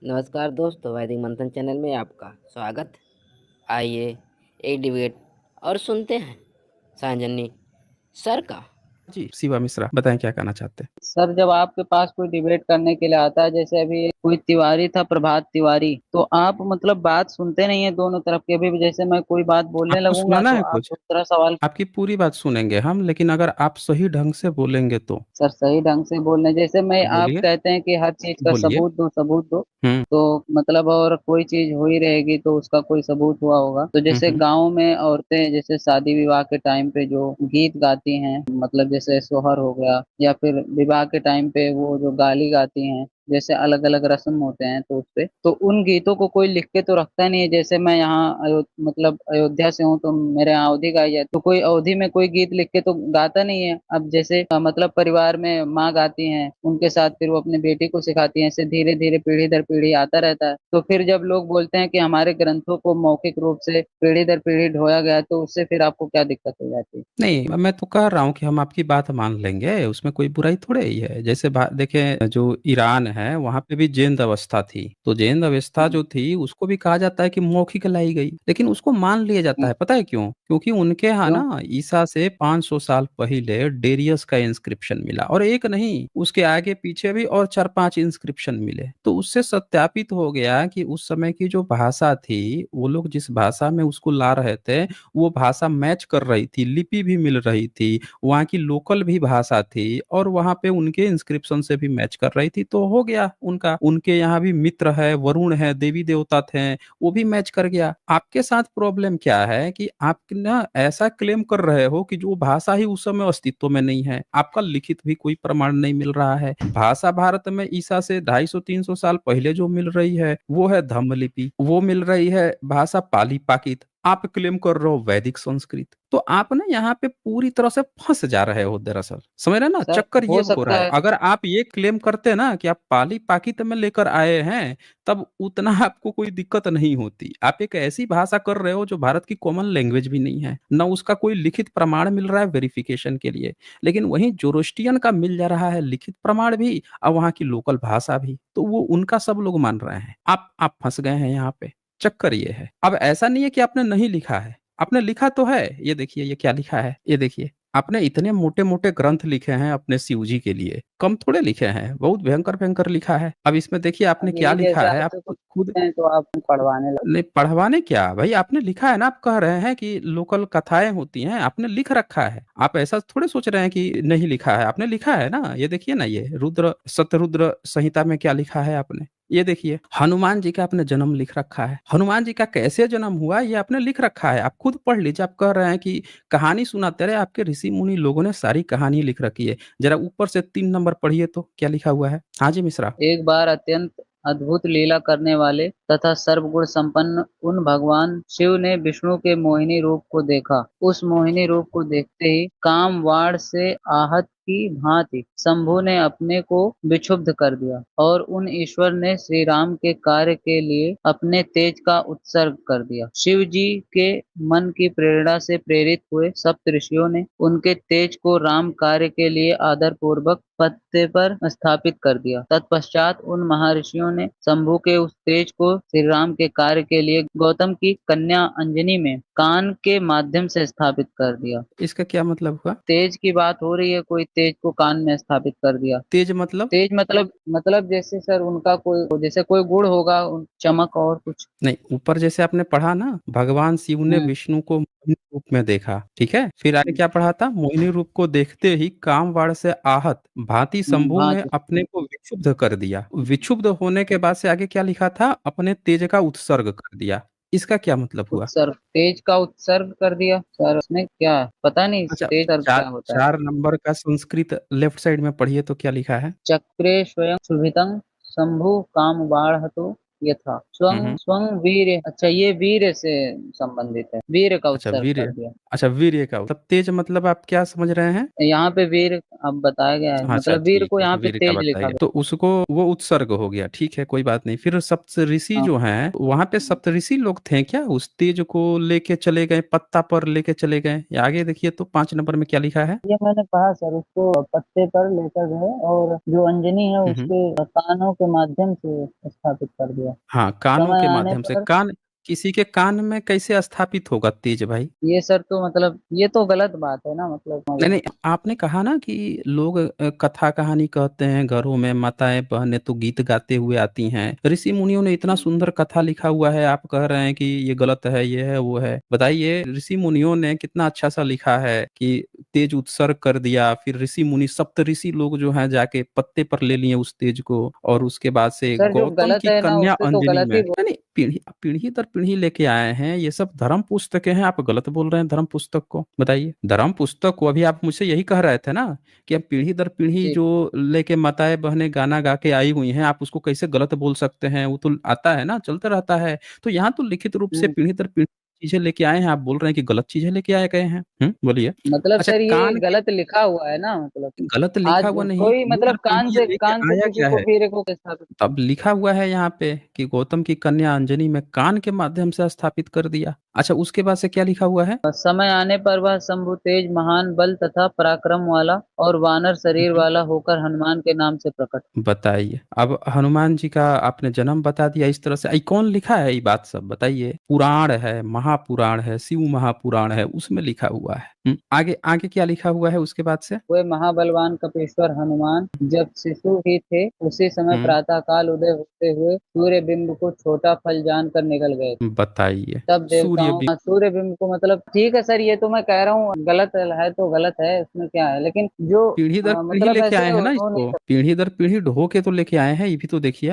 नमस्कार दोस्तों, वैदिक मंथन चैनल में आपका स्वागत। आइए एक डिबेट और सुनते हैं सांजनी सर का। जी, शिवा मिश्रा बताएं क्या कहना चाहते हैं। सर, जब आपके पास कोई डिबेट करने के लिए आता है, जैसे अभी कोई तिवारी था, प्रभात तिवारी, तो आप मतलब बात सुनते नहीं है दोनों तरफ के भी। जैसे मैं कोई बात बोलने आपको लगूंगा सुनाना तो है आप कुछ? दूसरा सवाल। आपकी पूरी बात सुनेंगे हम, लेकिन अगर आप सही ढंग से बोलेंगे तो। सर, सही ढंग से बोलने, जैसे मैं, आप बोलिए। कहते हैं कि हर चीज का बोलिए। सबूत दो सबूत दो। हम्म। तो मतलब और कोई चीज हुई रहेगी तो उसका कोई सबूत हुआ होगा। तो जैसे हम्म। गांव में औरतें जैसे शादी विवाह के टाइम पे जो गीत गाती हैं, मतलब जैसे सोहर हो गया, या फिर विवाह के टाइम पे वो जो गाली गाती हैं, जैसे अलग अलग रस्म होते हैं, तो उसपे तो उन गीतों को कोई लिख के तो रखता नहीं है। जैसे मैं यहाँ मतलब अयोध्या से हूँ, तो मेरे यहाँ अवधी गाई जाती, तो कोई अवधी में कोई गीत लिख के तो गाता नहीं है। अब जैसे मतलब परिवार में माँ गाती हैं, उनके साथ फिर वो अपने बेटी को सिखाती हैं, ऐसे धीरे धीरे पीढ़ी दर पीढ़ी आता रहता है। तो फिर जब लोग बोलते हैं कि हमारे ग्रंथों को मौखिक रूप से पीढ़ी दर पीढ़ी ढोया गया है, तो उससे फिर आपको क्या दिक्कत हो जाती है? नहीं, मैं तो कह रहा हूँ कि हम आपकी बात मान लेंगे, उसमें कोई बुराई थोड़े ही है। जैसे देखें, जो ईरान है वहां पे भी जैन अवस्था थी, तो जैन अवस्था हम्म, जो थी उसको भी कहा जाता है कि मौखिक लाई गई, लेकिन उसको मान लिया जाता हम्म, है। पता है क्यों? क्योंकि उनके यहाँ क्यों? ना ईसा से 500 साल पहले डेरियस का इंस्क्रिप्शन मिला, और एक नहीं, उसके आगे पीछे भी और 4-5 इंस्क्रिप्शन मिले। तो उससे सत्यापित हो गया कि उस समय की जो भाषा थी, वो लोग जिस भाषा में उसको ला रहे थे वो भाषा मैच कर रही थी, लिपि भी मिल रही थी, वहाँ की लोकल भी भाषा थी, और वहाँ पे उनके इंस्क्रिप्शन से भी मैच कर रही थी। तो हो गया उनका, उनके यहाँ भी मित्र है, वरुण है, देवी देवता थे, वो भी मैच कर गया। आपके साथ प्रॉब्लम क्या है कि आप ना ऐसा क्लेम कर रहे हो कि जो भाषा ही उस समय अस्तित्व में नहीं है, आपका लिखित भी कोई प्रमाण नहीं मिल रहा है। भाषा भारत में ईसा से 250-300 साल पहले जो मिल रही है वो है धम्मलिपि, वो मिल रही है भाषा पाली पाकित। आप क्लेम कर रहे हो वैदिक संस्कृत। तो आप ना यहाँ पे पूरी तरह से फंस जा रहे हो। दरअसल समझ रहे हैं ना, सर, चक्कर ये हो हो रहा सकता है। है। अगर आप ये क्लेम करते ना कि आप पाली पाकित में लेकर आए हैं, तब उतना आपको कोई दिक्कत नहीं होती। आप एक ऐसी भाषा कर रहे हो जो भारत की कॉमन लैंग्वेज भी नहीं है, ना उसका कोई लिखित प्रमाण मिल रहा है वेरिफिकेशन के लिए। लेकिन वहीं जोरोस्टियन का मिल जा रहा है लिखित प्रमाण भी, और वहाँ की लोकल भाषा भी, तो वो उनका सब लोग मान रहे हैं। आप फंस गए हैं यहाँ पे। चक्कर ये है। अब ऐसा नहीं है कि आपने नहीं लिखा है, आपने लिखा तो है। ये देखिए, ये क्या लिखा है, ये देखिए। आपने इतने मोटे मोटे ग्रंथ लिखे हैं अपने शिव जी के लिए, कम थोड़े लिखे हैं, बहुत भयंकर भयंकर लिखा है। अब इसमें देखिए आपने अब क्या यही लिखा जैसे है, आप आपसे कुछ खुद। पूछते हैं तो आप पढ़वाने लगते नहीं, पढ़वाने क्या भाई, आपने लिखा है ना। आप कह रहे हैं कि लोकल कथाएं होती हैं, आपने लिख रखा है। आप ऐसा थोड़े सोच रहे हैं कि नहीं लिखा है, आपने लिखा है ना। ये देखिए ना, ये रुद्र शतरुद्र संहिता में क्या लिखा है आपने। ये देखिए, हनुमान जी का आपने जन्म लिख रखा है, हनुमान जी का कैसे जन्म हुआ ये आपने लिख रखा है। आप खुद पढ़ लीजिए। आप कह रहे हैं कि कहानी सुनाते रहे, आपके ऋषि मुनि लोगों ने सारी कहानी लिख रखी है। जरा ऊपर से 3 नंबर पढ़िए तो क्या लिखा हुआ है। हाँ जी मिश्रा। हैं। एक बार अत्यंत अद्भुत लीला करने वाले तथा सर्वगुण संपन्न उन भगवान शिव ने विष्णु के मोहिनी रूप को देखा। उस मोहिनी रूप को देखते ही काम वाण से आहत की भांति शंभु ने अपने को विक्षुब्ध कर दिया, और उन ईश्वर ने श्री राम के कार्य के लिए अपने तेज का उत्सर्ग कर दिया। शिव जी के मन की प्रेरणा से प्रेरित हुए सप्त ऋषियों ने उनके तेज को राम कार्य के लिए आदर पूर्वक पत्ते पर स्थापित कर दिया। तत्पश्चात उन महर्षियों ने शंभु के उस तेज को श्री राम के कार्य के लिए गौतम की कन्या अंजनी में कान के माध्यम से स्थापित कर दिया। इसका क्या मतलब हुआ? तेज की बात हो रही है, कोई तेज को कान में स्थापित कर दिया। तेज मतलब? तेज मतलब जैसे सर उनका कोई, जैसे कोई गुण होगा, चमक और कुछ। नहीं, ऊपर जैसे आपने पढ़ा ना, भगवान शिव ने हम्म, विष्णु को मोहिनी रूप में देखा, ठीक है। फिर आगे क्या पढ़ा था, मोहिनी रूप को देखते ही कामवाण से आहत भांति शंभु ने भांति अपने को विक्षुब्ध कर दिया। विक्षुब्ध होने के बाद से आगे क्या लिखा था, अपने तेज का उत्सर्ग कर दिया। इसका क्या मतलब हुआ? उत्सर्ग, तेज का उत्सर्ग कर दिया। सर उसमें क्या है? पता नहीं अच्छा, तेज सर्ग चार क्या होता है। 4 नंबर का संस्कृत लेफ्ट साइड में पढ़िए तो क्या लिखा है। चक्रे स्वयं सुभितं शंभु काम बाढ़ हतो ये था स्वं स्वं वीर। अच्छा, ये वीर से संबंधित है, वीर का अच्छा उत्सर्ग कर वीर्य। दिया। अच्छा वीर्य का तब तेज मतलब आप क्या समझ रहे हैं? यहाँ पे वीर अब बताया गया है, अच्छा मतलब वीर ठीक को है यहाँ पे वीर का तेज लिखा बताइए, गया। तो उसको वो उत्सर्ग हो गया, ठीक है कोई बात नहीं। फिर सप्तऋषि हाँ। जो हैं वहां पे सप्तऋषि लोग थे क्या, उस तेज को लेके चले गए, पत्ता पर लेके चले गए? ये आगे देखिए तो 5 नंबर में क्या लिखा है। ये मैंने पढ़ा सर, उसको पत्ते पर लेकर गए और जो अंजनी है हम्म। उसके कानों के माध्यम से स्थापित कर दिया। हाँ कानों समय के आने माध्यम से। पर कान किसी के कान में कैसे स्थापित होगा तेज भाई? ये सर तो मतलब ये तो गलत बात है ना, मतलब नहीं मगर नहीं, आपने कहा ना कि लोग कथा कहानी कहते हैं घरों में, माताएं बहनें तो गीत गाते हुए आती हैं, ऋषि मुनियों ने इतना सुंदर कथा लिखा हुआ है, आप कह रहे हैं कि ये गलत है, ये है वो है। बताइए ऋषि मुनियों ने कितना अच्छा सा लिखा है कि तेज उत्सर्ग कर दिया, फिर ऋषि मुनि सप्त ऋषि लोग जो हैं जाके पत्ते पर ले लिए उस तेज को, और उसके बाद से सर जो गौतम गलत की है ना कन्या उससे तो अंजनी गलत में, ही नहीं नहीं, पीढ़ी पीढ़ी दर पीढ़ी लेके आए हैं, ये सब धर्म पुस्तकें हैं, आप गलत बोल रहे हैं धर्म पुस्तक को। बताइए धर्म पुस्तक को, अभी आप मुझसे यही कह रहे थे ना कि अब पीढ़ी दर पीढ़ी जी। जो लेके माताएं बहनें गाना गा के आई हुई हैं, आप उसको कैसे गलत बोल सकते हैं? वो तो आता है ना, चलता रहता है। तो यहाँ तो लिखित रूप से हम्म। पीढ़ी दर पीढ़ी चीजें लेके आए हैं, आप बोल रहे हैं कि गलत चीजें लेके आए गए हैं। बोलिए। मतलब अच्छा सर ये कान के, गलत लिखा हुआ है ना, मतलब गलत आज लिखा हुआ नहीं, कोई पीढ़ी दर मतलब पीढ़ी ये लेके कान से आया किसी क्या को है? वीर को स्थापित। तब लिखा हुआ है यहाँ पे कि गौतम की कन्या अंजनी में कान के माध्यम से स्थापित कर दिया। अच्छा उसके बाद से क्या लिखा हुआ है? समय आने पर वह शंभु तेज महान बल तथा पराक्रम वाला और वानर शरीर वाला होकर हनुमान के नाम से प्रकट। बताइए, अब हनुमान जी का आपने जन्म बता दिया इस तरह से, कौन लिखा है ये बात सब बताइए? पुराण है, महापुराण है, शिव महापुराण है, उसमें लिखा हुआ है। आगे आगे क्या लिखा हुआ है उसके बाद से? वे महाबलवान कपीश्वर हनुमान जब शिशु ही थे उसी समय हम्म प्रातः काल उदय होते हुए सूर्य बिंब को छोटा फल जानकर निकल गए। बताइए। तब सूर्य देवताओं सूर्य बिंब को, मतलब ठीक है सर, ये तो मैं कह रहा हूँ गलत है तो गलत है, इसमें क्या है, लेकिन जो पीढ़ी दर पीढ़ी मतलब लेके ऐसे आए हैं ना हो नहीं इसको, सकता। पीढ़ी दर पीढ़ी ढो के तो लेके आए हैं, ये भी तो देखिए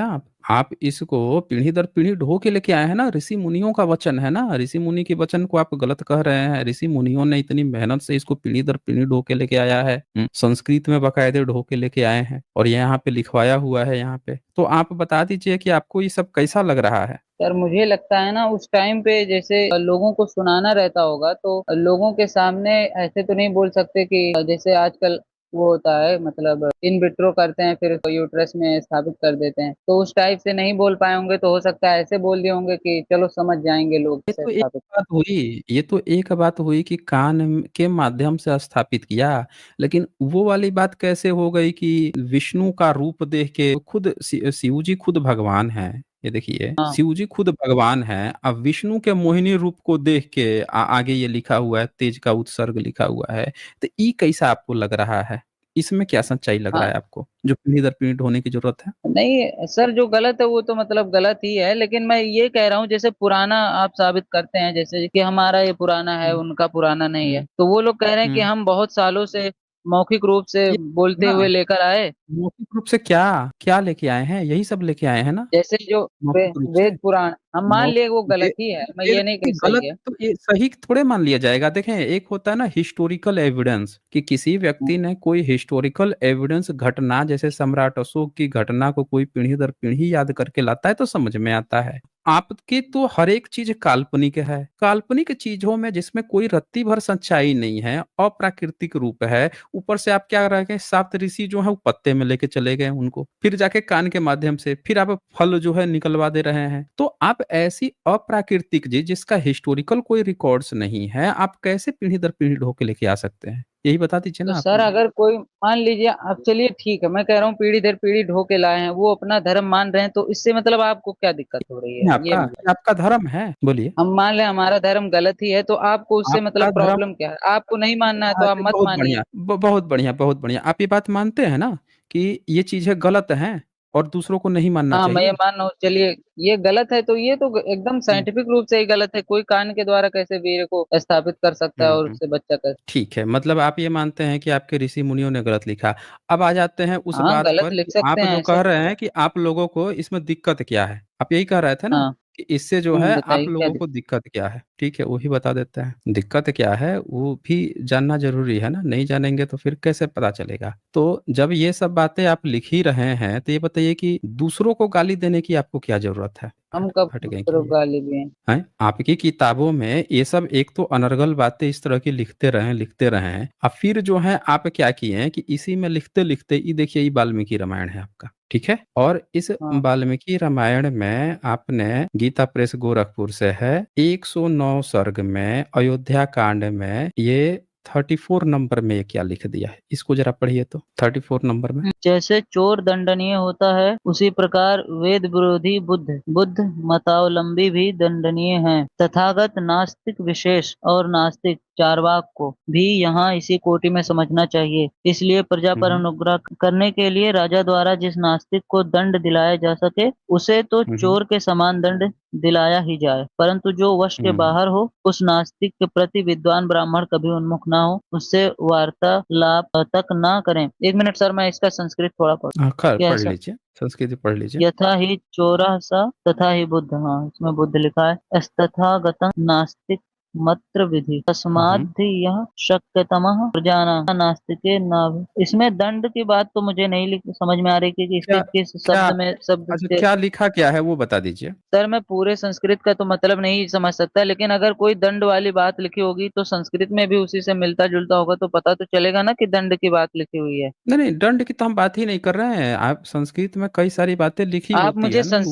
आप इसको पीढ़ी दर पीढ़ी ढो के लेके आए हैं ना, ऋषि मुनियों का वचन है ना, ऋषि मुनि के वचन को आप गलत कह रहे हैं। ऋषि मुनियों ने इतनी मेहनत से इसको पीढ़ी दर पीढ़ी ढो के लेके आया है, संस्कृत में बकायदे ढो के लेके आए हैं, और ये यहाँ पे लिखवाया हुआ है यहाँ पे। तो आप बता दीजिए कि आपको ये सब कैसा लग रहा है? सर मुझे लगता है ना उस टाइम पे जैसे लोगों को सुनाना रहता होगा तो लोगों के सामने ऐसे तो नहीं बोल सकते कि जैसे आजकल वो होता है, मतलब इन विट्रो करते हैं फिर यूट्रस में स्थापित कर देते हैं, तो उस टाइप से नहीं बोल पाए होंगे, तो हो सकता है ऐसे बोल दिए होंगे कि चलो समझ जाएंगे लोग ये से तो एक स्थापित। बात हुई, ये तो एक बात हुई कि कान के माध्यम से स्थापित किया, लेकिन वो वाली बात कैसे हो गई कि विष्णु का रूप देख के खुद शिव जी खुद भगवान है। ये देखिए हाँ। शिव जी खुद भगवान है, अब विष्णु के मोहिनी रूप को देख के आगे ये लिखा हुआ है, तेज का उत्सर्ग लिखा हुआ है। तो ये कैसा आपको लग रहा है? इसमें क्या सच्चाई लग रहा हाँ। है आपको, जो पीढ़ी दर पीढ़ी होने की जरूरत है? नहीं सर, जो गलत है वो तो मतलब गलत ही है, लेकिन मैं ये कह रहा हूँ जैसे पुराना आप साबित करते हैं, जैसे कि हमारा ये पुराना है हम्म उनका पुराना नहीं है, हम्म तो वो लोग कह रहे हैं कि हम्म। हम बहुत सालों से मौखिक रूप से ये बोलते ना हुए लेकर आए। मौखिक रूप से क्या क्या लेके आए हैं, यही सब लेके आए हैं ना जैसे जो मौखिक रूप से। वेद पुराण हम मान लिए वो गलत वेद ही है, मैं वेद ये नहीं की कही सही गलत है। तो ये सही थोड़े मान लिया जाएगा। देखें एक होता है ना हिस्टोरिकल एविडेंस, कि किसी व्यक्ति ने कोई हिस्टोरिकल एविडेंस घटना, जैसे सम्राट अशोक की घटना को कोई पीढ़ी दर पीढ़ी याद करके लाता है तो समझ में आता है। आपकी तो हर एक चीज काल्पनिक है, काल्पनिक चीजों में जिसमें कोई रत्ती भर सच्चाई नहीं है, अप्राकृतिक रूप है, ऊपर से आप क्या रह गए, सात ऋषि जो है वो पत्ते में लेके चले गए उनको, फिर जाके कान के माध्यम से फिर आप फल जो है निकलवा दे रहे हैं। तो आप ऐसी अप्राकृतिक चीज जिसका हिस्टोरिकल कोई रिकॉर्ड्स नहीं है, आप कैसे पीढ़ी दर पीढ़ी ढो के लेके आ सकते हैं? यही बता दीजिए तो ना आप सर मुझे। अगर कोई मान लीजिए, अब चलिए ठीक है, मैं कह रहा हूँ पीढ़ी दर पीढ़ी ढो के लाए हैं, वो अपना धर्म मान रहे हैं, तो इससे मतलब आपको क्या दिक्कत हो रही है, ये मतलब ये आपका धर्म है, बोलिए। हम मान लें हमारा धर्म गलत ही है, तो आपको उससे मतलब आपका धर्म, प्रॉब्लम क्या है? आपको नहीं मानना है तो आप अरे मत बहुत मानिए। बढ़िया, बहुत बढ़िया, बहुत बढ़िया। आप ये बात मानते हैं ना कि ये चीजें गलत हैं और दूसरों को नहीं मानना हाँ मैं ये चाहिए? मान रहा हूँ, चलिए ये गलत है तो ये तो एकदम हम्म साइंटिफिक रूप से ही गलत है, कोई कान के द्वारा कैसे वीर को स्थापित कर सकता है और हम्म। उससे बच्चा कैसे। ठीक है, मतलब आप ये मानते हैं कि आपके ऋषि मुनियों ने गलत लिखा। अब आ जाते हैं उस हाँ बात गलत पर लिख कि सकते आप हैं जो ऐसे। कह रहे हैं कि आप लोगों को इसमें दिक्कत क्या है, आप यही कह रहे थे ना हाँ। कि इससे जो है आप बताइए क्या लोगों को दिक्कत क्या है। ठीक है वही बता देते हैं, दिक्कत क्या है वो भी जानना जरूरी है ना, नहीं जानेंगे तो फिर कैसे पता चलेगा। तो जब ये सब बातें आप लिख ही रहे हैं तो ये बताइए कि दूसरों को गाली देने की आपको क्या जरूरत है? हम कब हट गए सिर्फ क्या? गाली दिए? हैं आपकी किताबों में ये सब एक तो अनर्गल बातें इस तरह की लिखते रहे हैं, और फिर जो है आप क्या किए हैं कि इसी में लिखते लिखते ये देखिए ये वाल्मीकि रामायण है आपका, ठीक है, और इस हाँ वाल्मीकि रामायण में आपने गीता प्रेस गोरखपुर से है 109 सर्ग में अयोध्या कांड में ये 34 नंबर में ये क्या लिख दिया है, इसको जरा पढ़िए तो 34 नंबर में। जैसे चोर दंडनीय होता है उसी प्रकार वेद विरोधी बुद्ध मतावलंबी भी दंडनीय हैं। तथागत नास्तिक विशेष और नास्तिक चार्वाक को भी यहाँ इसी कोटि में समझना चाहिए। इसलिए प्रजा पर हम्म अनुग्रह करने के लिए राजा द्वारा जिस नास्तिक को दंड दिलाया जा सके उसे तो हम्म चोर के समान दंड दिलाया ही जाए, परंतु जो वश के हम्म बाहर हो उस नास्तिक के प्रति विद्वान ब्राह्मण कभी उन्मुख ना हो, उससे वार्तालाप तक ना करें। एक मिनट सर, मैं इसका संस्कृत थोड़ा पढ़। हाँ, क्या है पढ़ सर? लीजिए, संस्कृत पढ़ लीजिए। यथा ही चोरः स तथा ही बुद्ध, हाँ इसमें बुद्ध लिखा है। तथागतं नास्तिक मत्र विधि तस्माद्धि यह शक्यतमः प्रजाना नास्तिके न। इसमें दंड की बात तो मुझे नहीं समझ में आ रही कि क्या इसके किस क्या शब्द में शब्द अच्छा, से। क्या लिखा क्या है वो बता दीजिए। सर मैं पूरे संस्कृत का तो मतलब नहीं समझ सकता, लेकिन अगर कोई दंड वाली बात लिखी होगी तो संस्कृत में भी उसी से मिलता जुलता होगा तो पता तो चलेगा ना कि दंड की बात लिखी हुई है। नहीं नहीं, दंड की तो हम बात ही नहीं कर रहे हैं, आप संस्कृत में कई सारी बातें लिखी आप होती मुझे है ना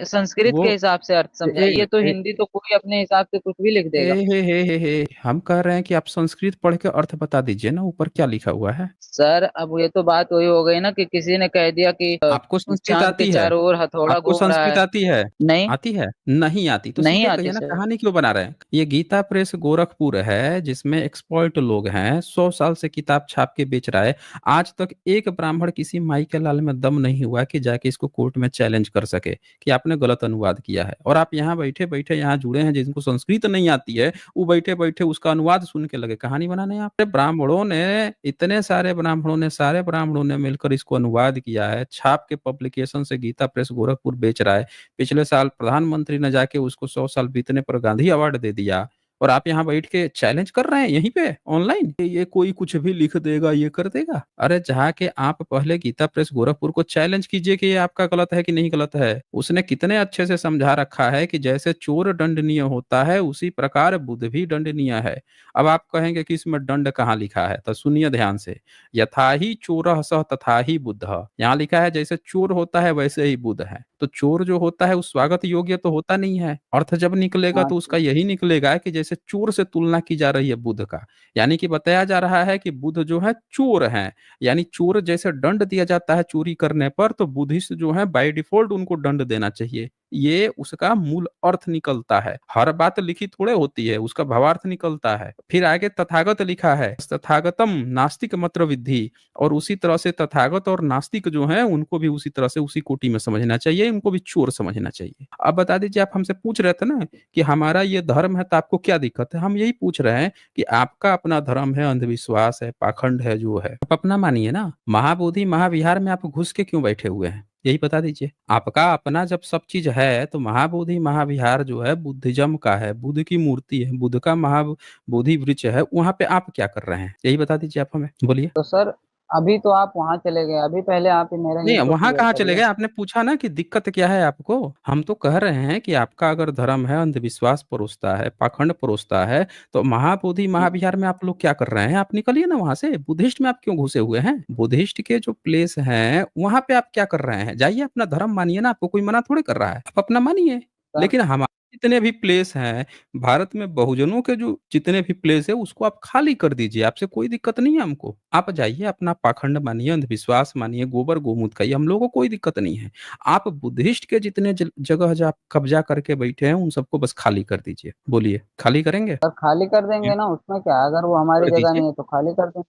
संस्कृत के वो हिसाब से अर्थ समझाइए, तो ए, हिंदी तो कोई अपने हिसाब से कुछ भी लिख देगा। हे हम कह रहे हैं कि आप संस्कृत पढ़ के अर्थ बता दीजिए ना, ऊपर क्या लिखा हुआ है। सर अब ये तो बात वही हो गई ना कि किसी ने कह दिया कि आपको संस्कृत चांद के आती है? चारों ओर हथौड़ा आपको घूम रहा संस्कृत है। आती है? नहीं, आती है? नहीं आती तो नहीं सीधे आती कहिए ना, सर। कहानी क्यों बना रहे हैं। ये गीता प्रेस गोरखपुर है जिसमें एक्सपर्ट लोग हैं, 100 साल से किताब छाप के बेच रहा है। आज तक एक ब्राह्मण किसी माई के लाल में दम नहीं हुआ कि जाके इसको कोर्ट में चैलेंज कर सके कि आपने गलत अनुवाद किया है, और आप यहाँ बैठे बैठे यहाँ जुड़े हैं जिनको संस्कृत नहीं आती है, वो बैठे बैठे उसका अनुवाद सुन के लगे कहानी बनाने। यहाँ पे ब्राह्मणों ने, इतने सारे ब्राह्मणों ने मिलकर इसको अनुवाद किया है, छाप के पब्लिकेशन से गीता प्रेस गोरखपुर बेच रहा है। पिछले साल प्रधानमंत्री ने जाके उसको 100 साल बीतने पर गांधी अवार्ड दे दिया, और आप यहाँ बैठ के चैलेंज कर रहे हैं यहीं पे ऑनलाइन, ये कोई कुछ भी लिख देगा, ये कर देगा। अरे जाके आप पहले गीता प्रेस गोरखपुर को चैलेंज कीजिए कि ये आपका गलत है कि नहीं गलत है। उसने कितने अच्छे से समझा रखा है कि जैसे चोर दंडनीय होता है उसी प्रकार बुद्ध भी दंडनीय है। अब आप कहेंगे कि इसमें दंड कहाँ लिखा है, तो सुनिए ध्यान से। यथा ही चोरः सः तथा ही बुद्धः, यहाँ लिखा है जैसे चोर होता है वैसे ही बुद्ध है। तो चोर जो होता है वो स्वागत योग्य तो होता नहीं है, अर्थ जब निकलेगा हाँ तो उसका यही निकलेगा कि जैसे चोर से तुलना की जा रही है बुद्ध का, यानी कि बताया जा रहा है कि बुद्ध जो है चोर है। यानी चोर जैसे दंड दिया जाता है चोरी करने पर, तो बुद्धिस्ट जो है बाय डिफॉल्ट उनको दंड देना चाहिए। ये उसका मूल अर्थ निकलता है, हर बात लिखी थोड़े होती है, उसका भावार्थ निकलता है। फिर आगे तथागत लिखा है, तथागतम नास्तिक मत्र विद्धि, और उसी तरह से तथागत और नास्तिक जो है उनको भी उसी तरह से उसी कोटि में समझना चाहिए, उनको भी चोर समझना चाहिए। अब बता दीजिए, आप हमसे पूछ रहे थे ना कि हमारा ये धर्म है तो आपको क्या दिक्कत है। हम यही पूछ रहे हैं कि आपका अपना धर्म है, अंधविश्वास है, पाखंड है, जो है आप अपना मानिए ना। महाबोधि महाविहार में आप घुस के क्यों बैठे हुए हैं, यही बता दीजिए। आपका अपना जब सब चीज है तो महाबोधि महाविहार जो है बुद्धिज्म का है, बुद्ध की मूर्ति है, बुद्ध का महाबोधि वृक्ष है, वहां पे आप क्या कर रहे हैं, यही बता दीजिए आप हमें, बोलिए। तो सर अभी तो आप वहां चले गए, अभी पहले आप मेरा ये नहीं, तो वहां क्लियर कहाँ चले करिए। गए, आपने पूछा ना कि दिक्कत क्या है आपको। हम तो कह रहे हैं कि आपका अगर धर्म है अंधविश्वास परोसता है, पाखंड परोसता है, तो महाबोधि महाविहार में आप लोग क्या कर रहे हैं। आप निकलिए ना वहां से, बुद्धिस्ट में आप क्यों घुसे हुए हैं। बुद्धिस्ट के जो प्लेस हैं वहां पे आप क्या कर रहे हैं, जाइए अपना धर्म मानिए ना, आपको कोई मना थोड़े कर रहा है, आप अपना मानिए। सर लेकिन हमारे जितने भी प्लेस हैं, भारत में बहुजनों के जो जितने भी प्लेस है उसको आप खाली कर दीजिए, आपसे कोई दिक्कत नहीं है हमको। आप जाइए अपना पाखंड मानिए, अंधविश्वास मानिए, गोबर गोमूत्र खाइए, हम लोगों को कोई दिक्कत नहीं है। आप बुद्धिस्ट के जितने जगह जो आप कब्जा करके बैठे हैं उन सबको बस खाली कर दीजिए, बोलिए खाली करेंगे। सर खाली कर देंगे ना, उसमें क्या है? अगर वो हमारी कर जगह दीजिए। नहीं है तो खाली कर देंगे।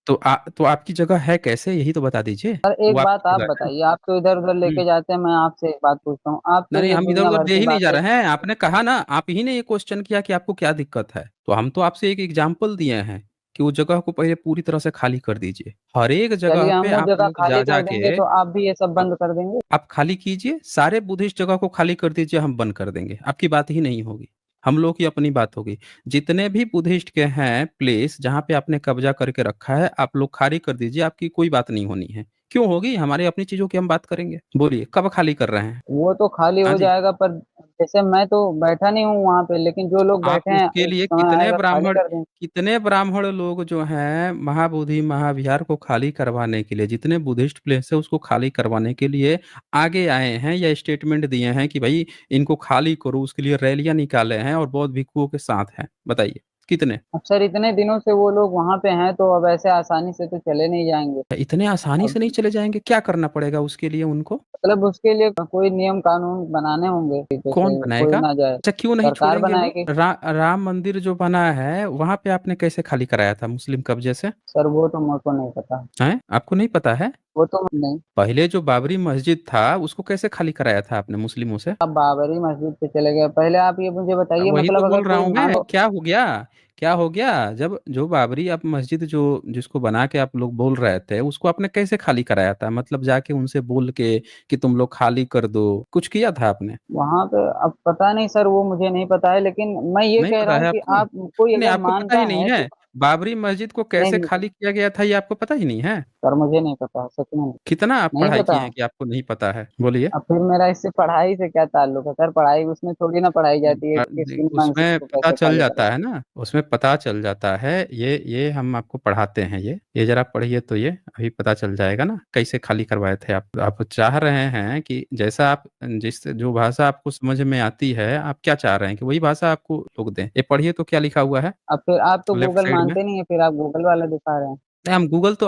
तो आपकी जगह है कैसे, यही तो बता दीजिए। सर वो एक बात आपकी आप जगह है। बताइए, आप तो इधर उधर हम्म। लेके जाते हैं, मैं आपसे एक बात पूछता हूँ, आप तो नहीं नहीं, ये हम इधर दुनिया उधर भर ले की ही नहीं जा बातें। रहे हैं, आपने कहा ना, आप ही ने ये क्वेश्चन किया कि आपको क्या दिक्कत है, तो हम तो आपसे एक एग्जाम्पल दिए हैं कि वो जगह को पहले पूरी तरह से खाली कर दीजिए। हर एक जगह चलिए पे हम वो आप जगह लोग खाली जा कर देंगे जाके तो आप भी ये सब बंद कर देंगे। आप खाली कीजिए, सारे बुद्धिस्ट जगह को खाली कर दीजिए, हम बंद कर देंगे, आपकी बात ही नहीं होगी, हम लोग की अपनी बात होगी। जितने भी बुद्धिस्ट के हैं प्लेस जहाँ पे आपने कब्जा करके रखा है, आप लोग खाली कर दीजिए, आपकी कोई बात नहीं होनी है, क्यों होगी? हमारी अपनी चीजों की हम बात करेंगे। बोलिए कब खाली कर रहे हैं? वो तो खाली हाँ हो जी। जाएगा, पर जैसे मैं तो बैठा नहीं हूँ वहां पे, लेकिन जो तो लोग आप बैठे हैं उसके एक लिए समय आएगा खाली कर देंगे। कितने ब्राह्मण लोग जो हैं महाबोधि महाविहार को खाली करवाने के लिए, जितने बुद्धिस्ट प्लेस है उसको खाली करवाने के लिए आगे आए हैं या स्टेटमेंट दिए हैं कि भाई इनको खाली करो, उसके लिए रैलियां निकाले हैं और बौद्ध भिक्षुओं के साथ हैं? बताइए कितने? अब सर इतने दिनों से वो लोग वहां पे हैं, तो अब ऐसे आसानी से तो चले नहीं जाएंगे। इतने आसानी अब से नहीं चले जाएंगे? क्या करना पड़ेगा उसके लिए उनको? मतलब उसके लिए कोई नियम कानून बनाने होंगे, कौन जैसे कोई बनाएगा? ना जाए, अच्छा क्यों नहीं सरकार छोड़ेंगे वो? बनाएगी। राम मंदिर जो बना है वहां पे आपने कैसे खाली कराया था मुस्लिम कब्जे से? सर वो तो मुझको नहीं पता। हैं, आपको नहीं पता है? वो तो नहीं। पहले जो बाबरी मस्जिद था उसको कैसे खाली कराया था आपने मुस्लिमों से? अब बाबरी मस्जिद पे चले गए, पहले आप ये मुझे बताइए, वही तो मतलब अगर बोल रहा कोई हूँ मान मैं, लो। क्या हो गया? क्या हो गया? जब जो बाबरी आप मस्जिद जो जिसको बना के आप लोग बोल रहे थे उसको आपने कैसे खाली कराया था? मतलब जाके उनसे बोल के कि तुम लोग खाली कर दो, कुछ किया था आपने? वहां पे अब पता नहीं सर, वो मुझे नहीं पता है, लेकिन मैं ये नहीं कह रहा पता हूँ है कि आपको? आप, कोई नहीं अगर आपको पता मानता ही नहीं है तो। है बाबरी मस्जिद को नहीं कैसे नहीं खाली किया गया था, ये आपको पता ही नहीं है? सर, मुझे नहीं पता, सच में नहीं। कितना आप नहीं पढ़ाई पता किए हैं है। कि आपको नहीं पता है? बोलिए। अब फिर मेरा इससे पढ़ाई से क्या ताल्लुक है सर? पढ़ाई उसमें थोड़ी ना पढ़ाई जाती है कि किसकी मस्जिद उसमें को पता कैसे चल खाली जाता करना। है ना, उसमें पता चल जाता है। ये हम आपको पढ़ाते हैं, ये जरा पढ़िए तो ये अभी पता चल जाएगा ना कैसे खाली करवाए थे आप चाह रहे हैं कि जैसा आप जिस जो भाषा आपको समझ में आती है, आप क्या चाह रहे हैं कि वही भाषा आपको लोग दें? ये पढ़िए तो क्या लिखा हुआ है अब फिर आप तो लेफ्ट गूगल साइड में? मानते नहीं है, फिर आप गूगल वाला दिखा रहे हैं। नहीं,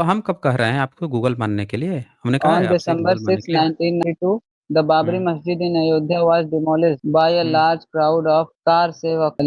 हम कब कह रहे हैं आपको गूगल मानने के लिए? हमने कहा On है आपसे December गूगल मानने 6, के लिए? 1992, the Babri hmm. Masjid in Ayodhya was demolished by a hmm. large crowd of car sevaks,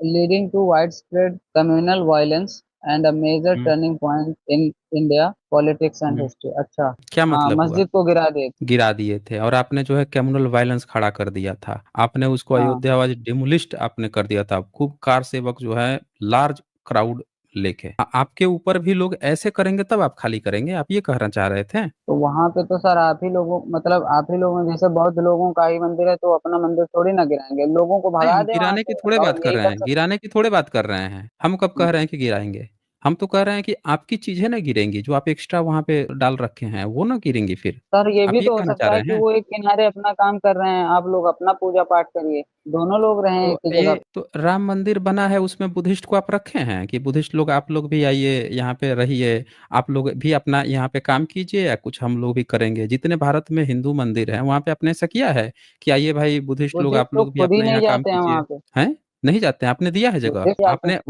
leading to widespread communal violence and a major hmm. turning point in India politics and hmm. history। अच्छा। क्या हाँ, मतलब हुआ? मस्जिद को गिरा दे। गिरा दिए थे और आपने जो है कम्युनल वायलेंस खड़ा कर दिया था, आपने उसको हाँ, अयोध्यावासी डिमोलिस्ट आपने कर दिया था, खूब कार सेवक जो है लार्ज क्राउड लेके आपके ऊपर भी लोग ऐसे करेंगे तब आप खाली करेंगे, आप ये कहना चाह रहे थे? तो वहां पे तो सर आप ही लोगों, मतलब आप ही लोगों, जैसे बौद्ध लोगों का ही मंदिर है, तो अपना मंदिर थोड़ी ना गिराएंगे, लोगों को नहीं भगा हम दे वहां गिराने की से, थोड़े और बात कर यही रहे कर हैं, सकते गिराने की थोड़े बात कर रहे हैं। हम कब हैं। कह रहे हैं कि गिराएंगे? हम तो कह रहे हैं कि आपकी चीजें ना गिरेंगी, जो आप एक्स्ट्रा वहां पे डाल रखे हैं वो ना गिरेंगी फिर। सर ये आप भी ये तो हो कहना चाह सकता है रहे कि हैं? वो एक किनारे अपना काम कर रहे हैं, आप लोग अपना पूजा पाठ करिए, दोनों लोग रहें एक तो ही ये जगह पे। तो राम मंदिर बना है, उसमें बुद्धिस्ट को आप रखे हैं कि बुद्धिस्ट लोग आप लोग भी आइए यहाँ पे रहिए, आप लोग भी अपना यहाँ पे काम कीजिए या कुछ हम लोग भी करेंगे? जितने भारत में हिंदू मंदिर हैं वहाँ पे आपने ऐसा किया है कि आइए भाई बुद्धिस्ट लोग बुद्धिस्ट आप लोग लोग भी खुद ही अपने नहीं यहाँ काम जाते हैं कीजिए? वहां पे। हैं? नहीं जाते हैं? आपने दिया है जगह? बुद्धिस्ट जाते आपने हैं।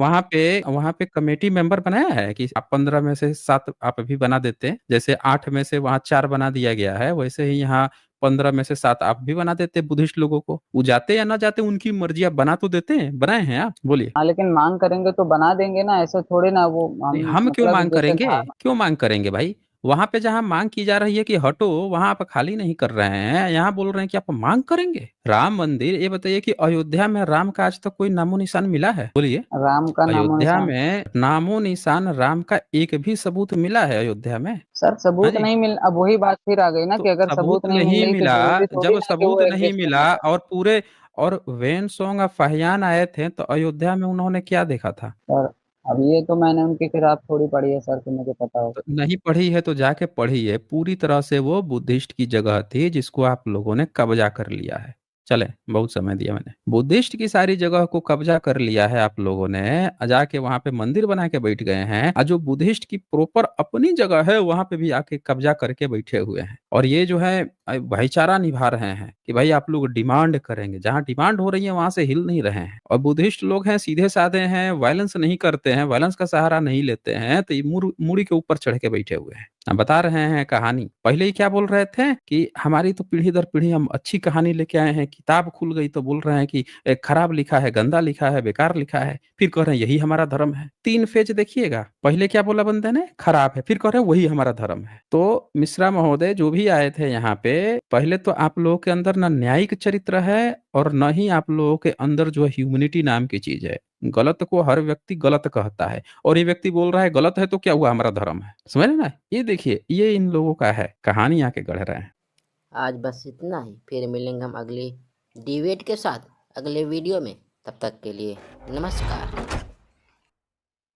वहाँ पे कमेटी मेंबर बनाया है कि आप 15 में से 7 आप भी बना देते हैं, जैसे 8 में से वहाँ 4 बना दिया गया है, वैसे ही यहाँ 15 में से 7 आप भी बना देते बुद्धिस्ट लोगों को। वो जाते या ना जाते उनकी मर्जी, आप बना तो देते हैं, बनाए हैं आप? बोलिए। हाँ, लेकिन मांग करेंगे तो बना देंगे ना, ऐसे थोड़े ना वो नहीं, हम, हम क्यों मतलब मांग जैसे करेंगे? क्यों मांग करेंगे भाई? वहां पे जहां मांग की जा रही है कि हटो, वहां आप खाली नहीं कर रहे हैं, यहाँ बोल रहे हैं कि आप मांग करेंगे राम मंदिर। ये बताइए कि अयोध्या में राम का आज तक कोई नामो निशान मिला है? बोलिए। राम का नामो अयोध्या निशान। में नामो निशान राम का एक भी सबूत मिला है अयोध्या में? सर हाँ सबूत जी। नहीं मिल, अब वही बात फिर आ गई ना, कि तो अगर सबूत सबूत नहीं मिल नहीं रही तो मिला, जरूरी थोड़ी जब ना कि सबूत वो नहीं एग्जिस्ट करने मिला का। और वेन सोंग और फाहियान आए थे तो अयोध्या में उन्होंने क्या देखा था? सर अब ये तो मैंने उनके खिलाफ थोड़ी पढ़ी है सर, कि मुझे पता हो। तो नहीं पढ़ी है तो जाके पढ़िए, पूरी तरह से वो बुद्धिस्ट की जगह थी जिसको आप लोगों ने कब्जा कर लिया है। चले, बहुत समय दिया मैंने। बुद्धिस्ट की सारी जगह को कब्जा कर लिया है आप लोगों ने, जाके वहां पे मंदिर बना के बैठ गए हैं, और जो बुद्धिस्ट की प्रॉपर अपनी जगह है वहां पे भी आके कब्जा करके बैठे हुए हैं। और ये जो है भाईचारा निभा रहे हैं कि भाई आप लोग डिमांड करेंगे, जहां डिमांड हो रही है वहां से हिल नहीं रहे हैं। और बुद्धिस्ट लोग हैं, सीधे साधे हैं, वायलेंस नहीं करते हैं, वायलेंस का सहारा नहीं लेते हैं, तो ये मुड़ी के ऊपर चढ़ के बैठे हुए हैं। हम बता रहे हैं कहानी। पहले ही क्या बोल रहे थे कि हमारी तो पीढ़ी दर पीढ़ी हम अच्छी कहानी लेके आए हैं, किताब खुल गई तो बोल रहे हैं कि खराब लिखा है, गंदा लिखा है, बेकार लिखा है, फिर कह रहे हैं यही हमारा धर्म है। 3 फेज देखिएगा, पहले क्या बोला बंदे ने, खराब है, फिर कह रहे हैं वही हमारा धर्म है। तो मिश्रा महोदय जो भी आए थे यहाँ पे, पहले तो आप लोगों के अंदर ना न्यायिक चरित्र है और न ही आप लोगों के अंदर जो है ह्यूमनिटी नाम की चीज है। गलत को हर व्यक्ति गलत कहता है, और ये व्यक्ति बोल रहा है गलत है तो क्या हुआ, हमारा धर्म है। समझ रहे ना? ये देखिए, ये इन लोगों का है, कहानी आके गढ़ रहे हैं। आज बस इतना ही, फिर मिलेंगे हम अगली डिबेट के साथ अगले वीडियो में। तब तक के लिए नमस्कार।